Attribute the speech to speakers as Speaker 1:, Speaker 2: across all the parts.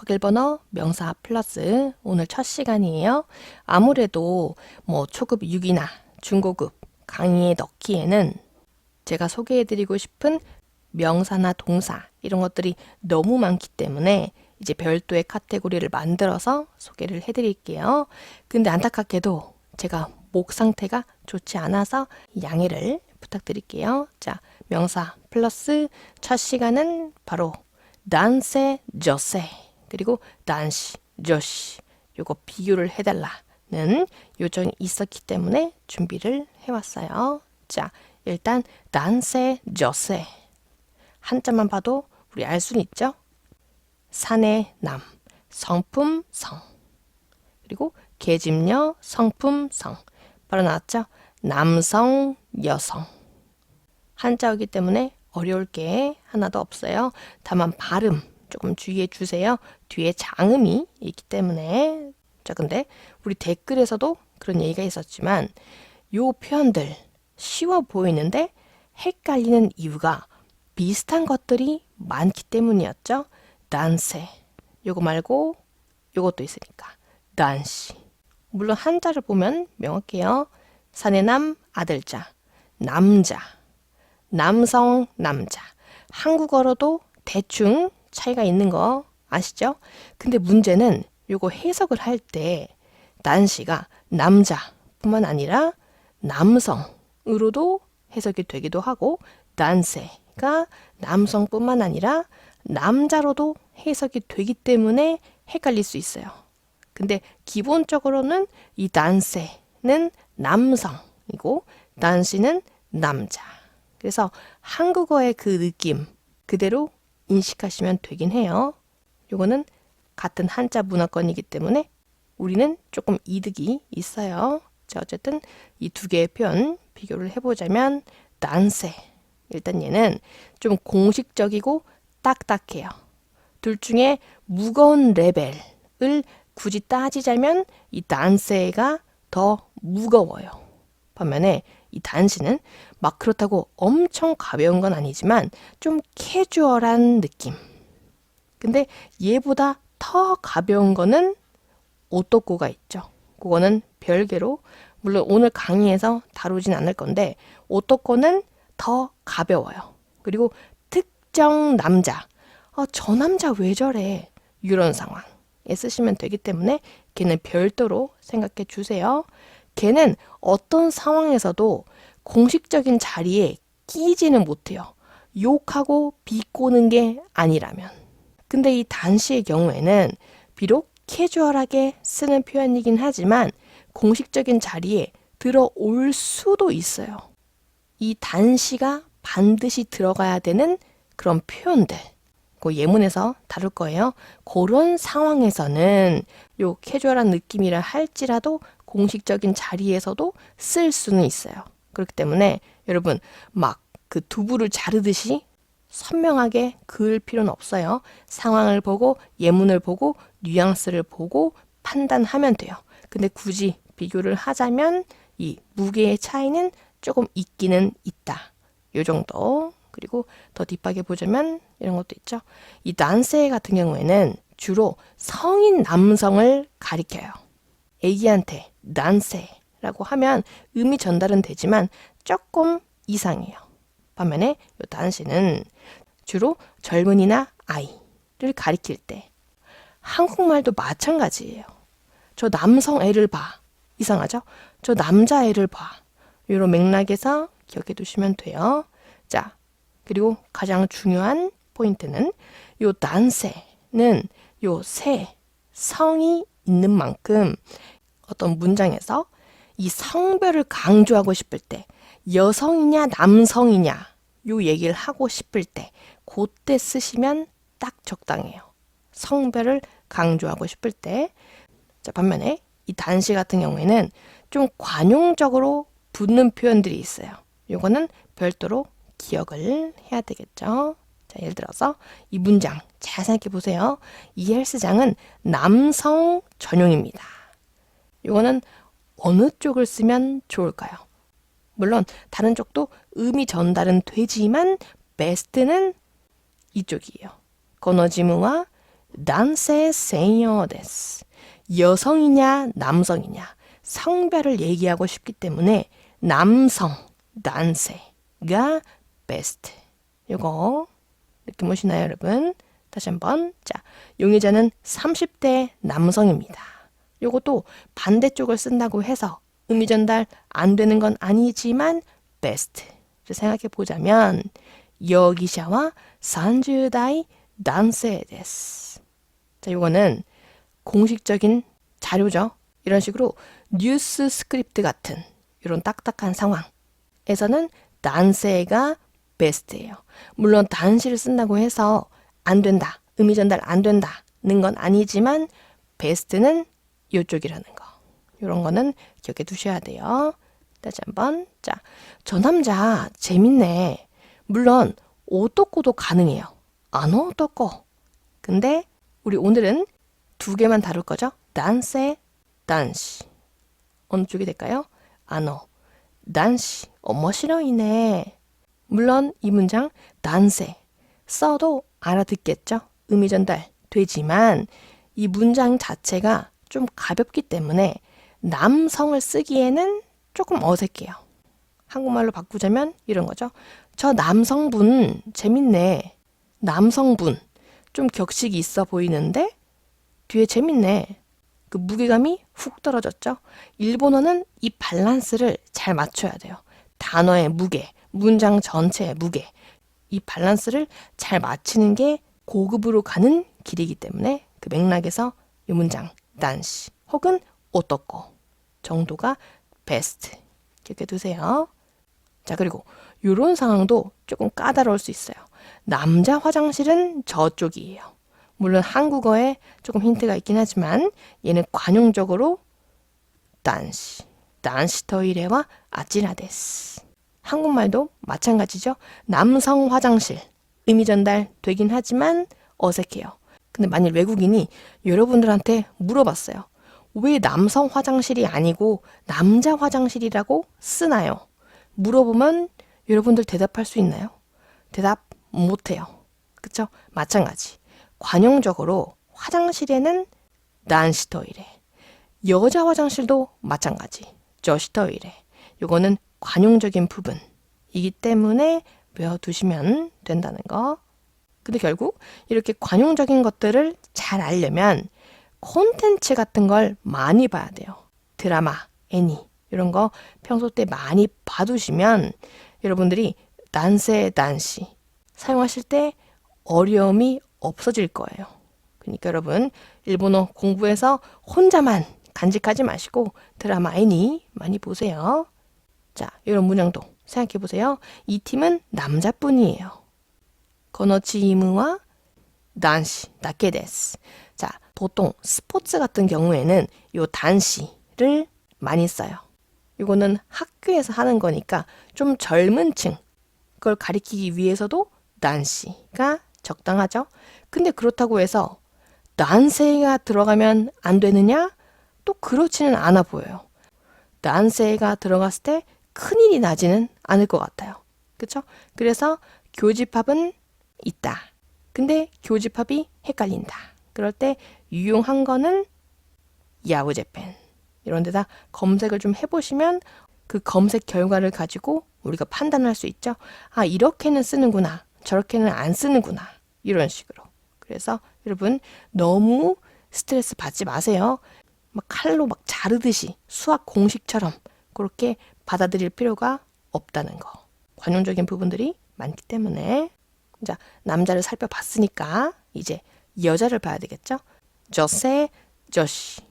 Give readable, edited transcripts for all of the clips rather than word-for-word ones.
Speaker 1: 독학일 번호 명사 플러스 오늘 첫 시간이에요. 아무래도 초급 6이나 중고급 강의에 넣기에는 제가 소개해드리고 싶은 명사나 동사 이런 것들이 너무 많기 때문에 이제 별도의 카테고리를 만들어서 소개를 해드릴게요. 근데 안타깝게도 제가 목 상태가 좋지 않아서 양해를 부탁드릴게요. 자, 명사 플러스 첫 시간은 바로 난세, 저세 그리고 난시, 저시 요거 비교를 해달라는 요청이 있었기 때문에 준비를 해왔어요. 자, 일단 난세, 저세 한자만 봐도 우리 알 수는 있죠? 산의 남, 성품 성 그리고 계집녀, 성품 성 바로 나왔죠? 남성, 여성 한자어기 때문에 어려울 게 하나도 없어요. 다만 발음 조금 주의해 주세요. 뒤에 장음이 있기 때문에. 자, 근데 우리 댓글에서도 그런 얘기가 있었지만 요 표현들 쉬워 보이는데 헷갈리는 이유가 비슷한 것들이 많기 때문이었죠. 난세 요거 말고 요것도 있으니까 난시. 물론 한자를 보면 명확해요. 산의 남 아들자 남자 남성, 남자. 한국어로도 대충 차이가 있는 거 아시죠? 근데 문제는 요거 해석을 할 때 난시가 남자뿐만 아니라 남성으로도 해석이 되기도 하고 난세가 남성뿐만 아니라 남자로도 해석이 되기 때문에 헷갈릴 수 있어요. 근데 기본적으로는 이 난세는 남성이고 난시는 남자. 그래서 한국어의 그 느낌 그대로 인식하시면 되긴 해요. 요거는 같은 한자 문화권이기 때문에 우리는 조금 이득이 있어요. 자, 어쨌든 이 두 개의 표현 비교를 해보자면 난세 일단 얘는 좀 공식적이고 딱딱해요. 둘 중에 무거운 레벨을 굳이 따지자면 이 난세가 더 무거워요. 반면에 이 단시는 막 그렇다고 엄청 가벼운 건 아니지만 좀 캐주얼한 느낌. 근데 얘보다 더 가벼운 거는 오또꼬가 있죠. 그거는 별개로 물론 오늘 강의에서 다루진 않을 건데 오또꼬는 더 가벼워요. 그리고 특정 남자 저 남자 왜 저래 이런 상황에 쓰시면 되기 때문에 걔는 별도로 생각해 주세요. 걔는 어떤 상황에서도 공식적인 자리에 끼지는 못해요. 욕하고 비꼬는 게 아니라면. 근데 이 단시의 경우에는 비록 캐주얼하게 쓰는 표현이긴 하지만 공식적인 자리에 들어올 수도 있어요. 이 단시가 반드시 들어가야 되는 그런 표현들. 그 예문에서 다룰 거예요. 그런 상황에서는 요 캐주얼한 느낌이라 할지라도 공식적인 자리에서도 쓸 수는 있어요. 그렇기 때문에 여러분 막 그 두부를 자르듯이 선명하게 그을 필요는 없어요. 상황을 보고 예문을 보고 뉘앙스를 보고 판단하면 돼요. 근데 굳이 비교를 하자면 이 무게의 차이는 조금 있기는 있다. 요 정도. 그리고 더 딥하게 보자면 이런 것도 있죠. 이 난세 같은 경우에는 주로 성인 남성을 가리켜요. 애기한테 난세라고 하면 의미 전달은 되지만 조금 이상해요. 반면에 이 단시는 주로 젊은이나 아이를 가리킬 때 한국말도 마찬가지예요. 저 남성 애를 봐. 이상하죠? 저 남자 애를 봐. 이런 맥락에서 기억해 두시면 돼요. 자, 그리고 가장 중요한 포인트는 요 난세는 요 세, 성이 있는 만큼 어떤 문장에서 이 성별을 강조하고 싶을 때 여성이냐 남성이냐 요 얘기를 하고 싶을 때 그때 쓰시면 딱 적당해요. 성별을 강조하고 싶을 때. 자, 반면에 이 단시 같은 경우에는 좀 관용적으로 붙는 표현들이 있어요. 요거는 별도로 기억을 해야 되겠죠. 자, 예를 들어서 이 문장 잘 생각해 보세요. 이 헬스장은 남성 전용입니다. 요거는 어느 쪽을 쓰면 좋을까요? 물론 다른 쪽도 의미 전달은 되지만 베스트는 이쪽이에요. 거너지무와 男性 専用 です. 여성이냐 남성이냐 성별을 얘기하고 싶기 때문에 남성, 男性가 베스트. 이거 느낌 오시나요, 여러분? 다시 한번. 자, 용의자는 30대 남성입니다. 요것도 반대쪽을 쓴다고 해서 의미 전달 안 되는 건 아니지만 베스트. 생각해 보자면 여기샤와 30대 남성です. 자, 요거는 공식적인 자료죠. 이런 식으로 뉴스 스크립트 같은 이런 딱딱한 상황에서는 단세가 베스트예요. 물론 단시를 쓴다고 해서 안 된다, 의미 전달 안 된다는 건 아니지만 베스트는 이쪽이라는 거. 이런 거는 기억해 두셔야 돼요. 다시 한번. 자, 저 남자 재밌네. 물론 오토코도 가능해요. 안 오토코. 근데 우리 오늘은 두 개만 다룰 거죠. 단세, 단시. 어느 쪽이 될까요? 아노, 단시, 오모시로이네. 물론 이 문장 단세 써도 알아듣겠죠? 의미 전달 되지만 이 문장 자체가 좀 가볍기 때문에 남성을 쓰기에는 조금 어색해요. 한국말로 바꾸자면 이런 거죠. 저 남성분 재밌네. 남성분 좀 격식이 있어 보이는데 뒤에 재밌네. 그 무게감이 훅 떨어졌죠. 일본어는 이 밸런스를 잘 맞춰야 돼요. 단어의 무게, 문장 전체의 무게, 이 밸런스를 잘 맞추는 게 고급으로 가는 길이기 때문에 그 맥락에서 이 문장 단시 혹은 오토코 정도가 베스트 이렇게 두세요. 자, 그리고 이런 상황도 조금 까다로울 수 있어요. 남자 화장실은 저쪽이에요. 물론 한국어에 조금 힌트가 있긴 하지만 얘는 관용적으로 단시, 단시 토이레와 아찌라 데스. 한국말도 마찬가지죠. 남성 화장실 의미 전달 되긴 하지만 어색해요. 근데 만일 외국인이 여러분들한테 물어봤어요. 왜 남성 화장실이 아니고 남자 화장실이라고 쓰나요? 물어보면 여러분들 대답할 수 있나요? 대답 못해요. 그쵸? 마찬가지. 관용적으로 화장실에는 난시 토이레. 여자 화장실도 마찬가지. 저시 토이레. 요거는 관용적인 부분이기 때문에 외워두시면 된다는 거. 근데 결국 이렇게 관용적인 것들을 잘 알려면 콘텐츠 같은 걸 많이 봐야 돼요. 드라마, 애니 이런 거 평소 때 많이 봐두시면 여러분들이 난세, 난시 사용하실 때 어려움이 없어질 거예요. 그러니까 여러분 일본어 공부해서 혼자만 간직하지 마시고 드라마, 애니 많이 보세요. 자, 이런 문장도 생각해 보세요. 이 팀은 남자뿐이에요. このチームは男子だけです. 자, 보통 스포츠 같은 경우에는 요 단시를 많이 써요. 이거는 학교에서 하는 거니까 좀 젊은 층 그걸 가리키기 위해서도 단시가 적당하죠. 근데 그렇다고 해서 난세가 들어가면 안 되느냐? 또 그렇지는 않아 보여요. 난세가 들어갔을 때 큰일이 나지는 않을 것 같아요. 그쵸? 그래서 교집합은 있다. 근데 교집합이 헷갈린다. 그럴 때 유용한 거는 야후 재팬 이런 데다 검색을 좀 해보시면 그 검색 결과를 가지고 우리가 판단할 수 있죠. 아, 이렇게는 쓰는구나. 저렇게는 안 쓰는구나. 이런 식으로. 그래서 여러분 너무 스트레스 받지 마세요. 막 칼로 막 자르듯이 수학 공식처럼 그렇게 받아들일 필요가 없다는 거. 관용적인 부분들이 많기 때문에. 자, 남자를 살펴봤으니까 이제 여자를 봐야 되겠죠? 저세, 저시.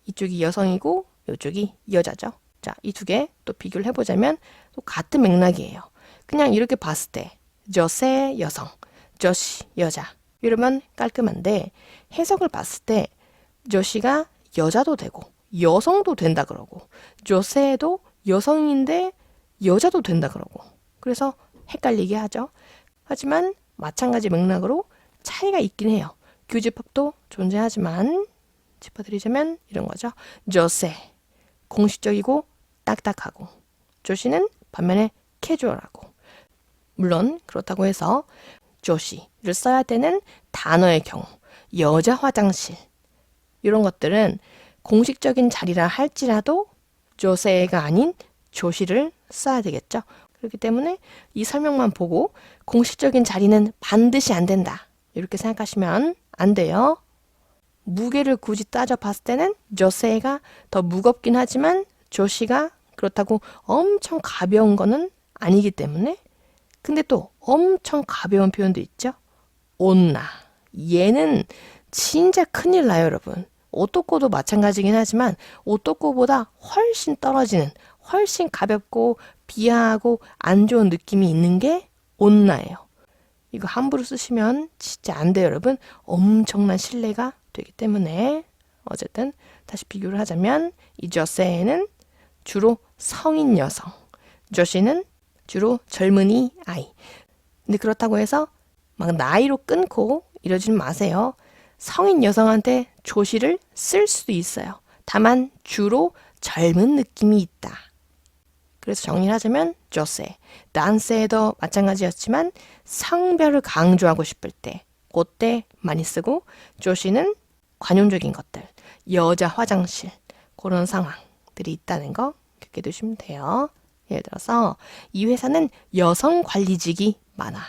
Speaker 1: 이쪽이 여성이고 이쪽이 여자죠. 자, 이 두 개 또 비교를 해보자면 또 같은 맥락이에요. 그냥 이렇게 봤을 때 저세 여성, 저시 여자 이러면 깔끔한데 해석을 봤을 때 저시가 여자도 되고 여성도 된다 그러고 저세도 여성인데 여자도 된다 그러고 그래서 헷갈리게 하죠. 하지만 마찬가지 맥락으로 차이가 있긴 해요. 교집합도 존재하지만 짚어드리자면 이런 거죠. 저세 공식적이고 딱딱하고 조시는 반면에 캐주얼하고 물론 그렇다고 해서 조시를 써야 되는 단어의 경우 여자 화장실 이런 것들은 공식적인 자리라 할지라도 조세가 아닌 조시를 써야 되겠죠. 그렇기 때문에 이 설명만 보고 공식적인 자리는 반드시 안 된다. 이렇게 생각하시면 안 돼요. 무게를 굳이 따져봤을 때는 조세가 더 무겁긴 하지만 조시가 그렇다고 엄청 가벼운 거는 아니기 때문에 근데 또 엄청 가벼운 표현도 있죠. 온나. 얘는 진짜 큰일 나요, 여러분. 오또꼬도 마찬가지긴 하지만 오또꼬보다 훨씬 떨어지는 훨씬 가볍고 비하하고 안 좋은 느낌이 있는 게 온나예요. 이거 함부로 쓰시면 진짜 안 돼요, 여러분. 엄청난 신뢰가 되기 때문에 어쨌든 다시 비교를 하자면 이 저세는 주로 성인 여성, 조시는 주로 젊은이 아이. 근데 그렇다고 해서 막 나이로 끊고 이러지는 마세요. 성인 여성한테 조시를 쓸 수도 있어요. 다만 주로 젊은 느낌이 있다. 그래서 정리를 하자면 조세, 난세도 마찬가지였지만 성별을 강조하고 싶을 때 그때 많이 쓰고 조시는 관용적인 것들, 여자 화장실 그런 상황들이 있다는 거 기억해 두시면 돼요. 예를 들어서 이 회사는 여성 관리직이 많아.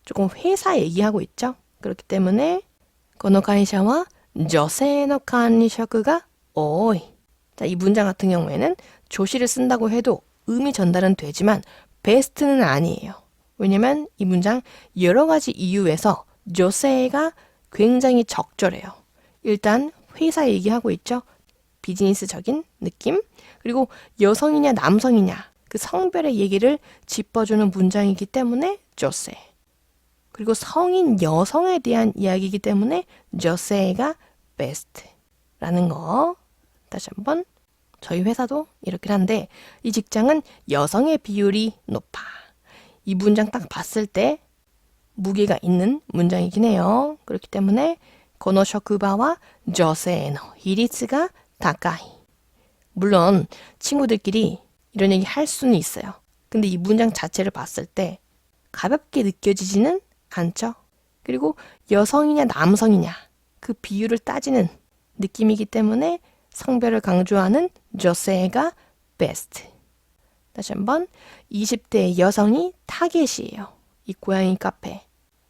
Speaker 1: 조금 회사 얘기하고 있죠. 그렇기 때문에 この会社は女性の管理職が多い. 자, 이 문장 같은 경우에는 조시를 쓴다고 해도 의미 전달은 되지만 베스트는 아니에요. 왜냐면 이 문장 여러 가지 이유에서 조세가 굉장히 적절해요. 일단 회사 얘기하고 있죠. 비즈니스적인 느낌. 그리고 여성이냐 남성이냐 그 성별의 얘기를 짚어주는 문장이기 때문에 조세. 그리고 성인 여성에 대한 이야기이기 때문에 조세가 베스트라는 거. 다시 한번 저희 회사도 이렇긴 한데 이 직장은 여성의 비율이 높아. 이 문장 딱 봤을 때 무게가 있는 문장이긴 해요. 그렇기 때문에 この職場は女性の比率が高い. 물론 친구들끼리 이런 얘기 할 수는 있어요. 근데 이 문장 자체를 봤을 때 가볍게 느껴지지는 않죠. 그리고 여성이냐 남성이냐 그 비율을 따지는 느낌이기 때문에 성별을 강조하는 조세가 베스트. 다시 한번 20대 여성이 타겟이에요. 이 고양이 카페.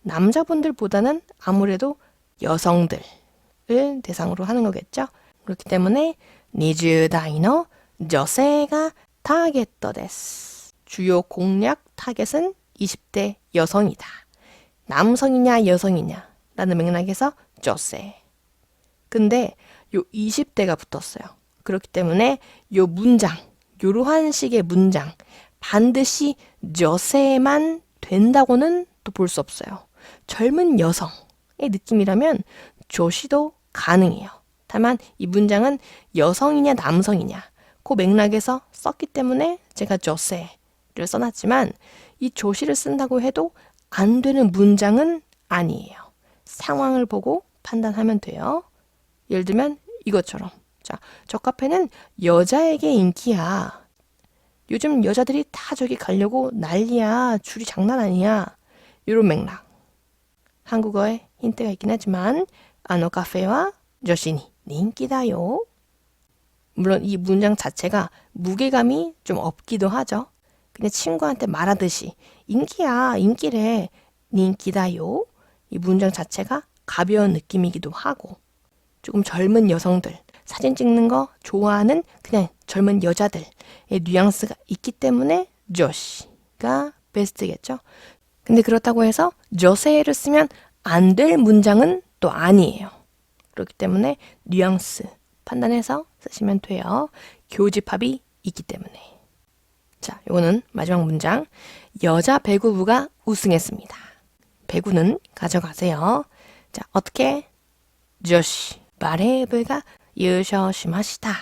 Speaker 1: 남자분들보다는 아무래도 여성들을 대상으로 하는 거겠죠. 그렇기 때문에 20代の 女性が 타겟です. 주요 공략 타겟은 20대 여성이다. 남성이냐 여성이냐 라는 맥락에서 조세. 근데 요 20대가 붙었어요. 그렇기 때문에 요 문장, 요러한 식의 문장 반드시 조세만 된다고는 또 볼 수 없어요. 젊은 여성의 느낌이라면 조시도 가능해요. 다만 이 문장은 여성이냐 남성이냐 그 맥락에서 썼기 때문에 제가 조세를 써놨지만 이 조시를 쓴다고 해도 안 되는 문장은 아니에요. 상황을 보고 판단하면 돼요. 예를 들면 이것처럼 자, 저 카페는 여자에게 인기야. 요즘 여자들이 다 저기 가려고 난리야. 줄이 장난 아니야. 이런 맥락. 한국어에 힌트가 있긴 하지만 あの 카페와 女子に 인기다요. 물론 이 문장 자체가 무게감이 좀 없기도 하죠. 그냥 친구한테 말하듯이 인기야, 인기래, 인기다요. 이 문장 자체가 가벼운 느낌이기도 하고 조금 젊은 여성들, 사진 찍는 거 좋아하는 그냥 젊은 여자들의 뉘앙스가 있기 때문에 조시가 베스트겠죠. 근데 그렇다고 해서 조세를 쓰면 안 될 문장은 또 아니에요. 그렇기 때문에 뉘앙스 판단해서 쓰시면 돼요. 교집합이 있기 때문에. 자, 이거는 마지막 문장. 여자 배구부가 우승했습니다. 배구는 가져가세요. 자, 어떻게? 조시 바레ー部が 優勝しました.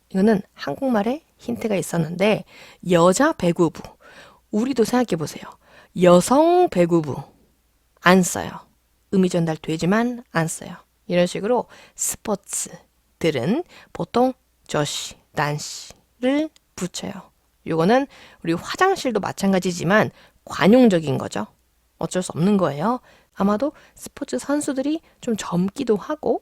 Speaker 1: 이거는 한국말에 힌트가 있었는데 여자 배구부. 우리도 생각해 보세요. 여성 배구부 안 써요. 의미 전달 되지만 안 써요. 이런 식으로 스포츠들은 보통 조시, 난시를 붙여요. 요거는 우리 화장실도 마찬가지지만 관용적인 거죠. 어쩔 수 없는 거예요. 아마도 스포츠 선수들이 좀 젊기도 하고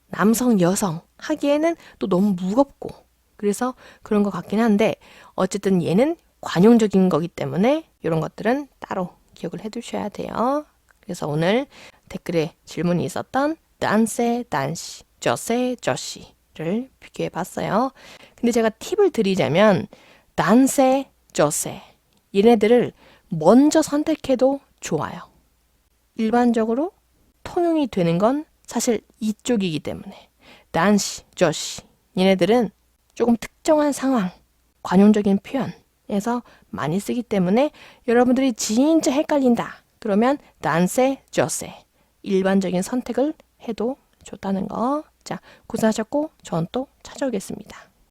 Speaker 1: 남성, 여성 하기에는 또 너무 무겁고 그래서 그런 것 같긴 한데 어쨌든 얘는 관용적인 거기 때문에 이런 것들은 따로 기억을 해 두셔야 돼요. 그래서 오늘 댓글에 질문이 있었던 단세, 단시, 저세, 저시를 비교해 봤어요. 근데 제가 팁을 드리자면 단세, 저세 얘네들을 먼저 선택해도 좋아요. 일반적으로 통용이 되는 건 사실 이쪽이기 때문에 단시, 저시 얘네들은 조금 특정한 상황, 관용적인 표현에서 많이 쓰기 때문에 여러분들이 진짜 헷갈린다. 그러면 단세, 저세 일반적인 선택을 해도 좋다는 거. 자, 고생하셨고 전 또 찾아오겠습니다.